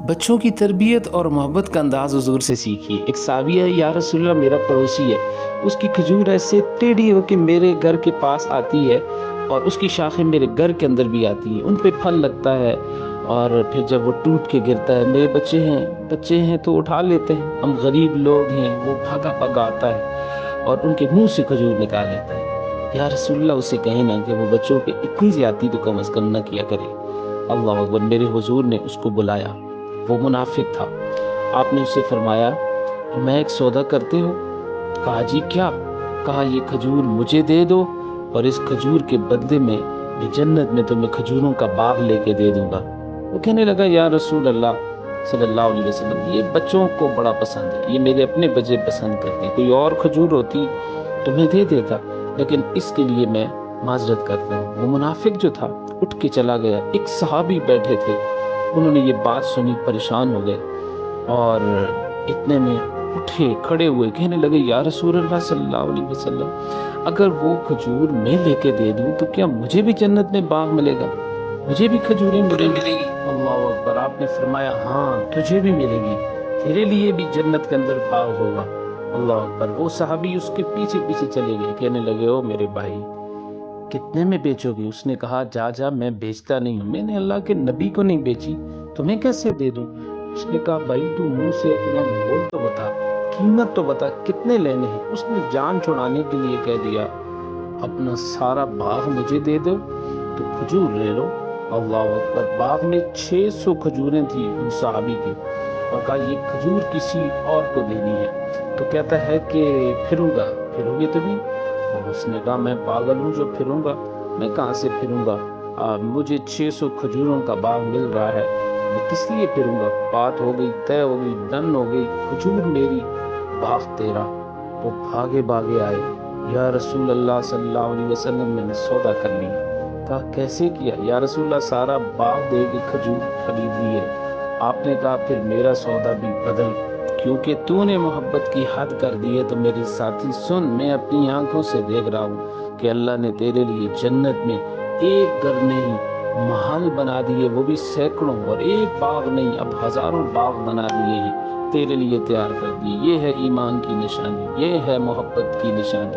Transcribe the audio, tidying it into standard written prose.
بچوں کی تربیت اور محبت کا انداز حضور سے سیکھیے۔ ایک صحابی ہے، یا رسول اللہ میرا پڑوسی ہے، اس کی کھجور ایسے ٹیڑھی ہو کے میرے گھر کے پاس آتی ہے اور اس کی شاخیں میرے گھر کے اندر بھی آتی ہیں، ان پہ پھل لگتا ہے اور پھر جب وہ ٹوٹ کے گرتا ہے، میرے بچے ہیں تو اٹھا لیتے ہیں، ہم غریب لوگ ہیں، وہ بھاگا بھاگا آتا ہے اور ان کے منہ سے کھجور نکال لیتا ہے۔ یا رسول اللہ اسے کہیں نا کہ وہ بچوں پہ اتنی زیادتی تو کم از کم نہ کیا کرے۔ اللہ اکبر، میرے حضور نے اس کو بلایا، وہ منافق تھا۔ آپ نے اسے فرمایا میں ایک سودا کرتے ہو؟ کہا جی کیا؟ کہا یہ کھجور مجھے دے دو اور اس کھجور کے بدلے میں جنت میں تمہیں کھجوروں کا باغ لے کے دے دوں گا۔ وہ کہنے لگا یا رسول اللہ صلی اللہ علیہ وسلم، یہ بچوں کو بڑا پسند ہے، یہ میرے اپنے بچے پسند کرتے ہیں، کوئی اور کھجور ہوتی تو میں دے دیتا، لیکن اس کے لیے میں معذرت کرتا ہوں۔ وہ منافق جو تھا اٹھ کے چلا گیا۔ ایک صحابی بیٹھے تھے، انہوں نے یہ بات سنی، پریشان ہو گئے اور اتنے میں اٹھے کھڑے ہوئے، کہنے لگے یا رسول اللہ صلی اللہ علیہ وسلم، اگر وہ کھجور میں لے کے دے دوں تو کیا مجھے بھی جنت میں باغ ملے گا، مجھے بھی کھجوریں ملیں گی؟ اللہ اکبر، آپ نے فرمایا ہاں تجھے بھی ملے گی، تیرے لیے بھی جنت کے اندر باغ ہوگا۔ اللہ اکبر، وہ صحابی اس کے پیچھے پیچھے چلے گئے، کہنے لگے او میرے بھائی کتنے میں بیچو گے؟ اس نے کہا جا میں بیچتا نہیں ہوں، میں نے اللہ کے نبی کو نہیں بیچی، تمہیں کیسے دے دوں؟ اس نے کہا بھائی تو منہ سے اپنا مول تو بتا، قیمت تو بتا، کتنے لینے ہیں؟ اس نے جان چھڑانے کے لیے کہہ دیا اپنا سارا باغ مجھے دے دو تو کھجور لے لو۔ اللہ اکبر، باغ میں 600 کھجوریں تھیں ان صحابی کی، اور کہا یہ کھجور کسی اور کو دینی ہے، تو کہتا ہے کہ پھروں گا، پھرو گے تو نہیں؟ اور اس نے کہا میں پاگل ہوں جو پھروں گا، میں کہاں سے پھروں گا؟ مجھے 600 کھجوروں کا باغ مل رہا ہے، میں کس لیے پھروں گا؟ بات ہو گئی، طے ہو گئی، ڈن ہو گئی، کھجور میری باغ تیرا۔ وہ بھاگے بھاگے آئے، یا رسول اللہ صلی اللہ علیہ وسلم میں نے سودا کر لیا۔ کہا کیسے کیا؟ یا رسول اللہ سارا باغ دے کے کھجور خرید لی ہے۔ آپ نے کہا پھر میرا سودا بھی بدل، کیونکہ تو نے محبت کی حد کر دی ہے تو میری ساتھی سن، میں اپنی آنکھوں سے دیکھ رہا ہوں کہ اللہ نے تیرے لیے جنت میں ایک گھر نہیں محل بنا دیے، وہ بھی سینکڑوں، اور ایک باغ نہیں اب ہزاروں باغ بنا دیے ہیں، تیرے لیے تیار کر دیے۔ یہ ہے ایمان کی نشانی، یہ ہے محبت کی نشانی۔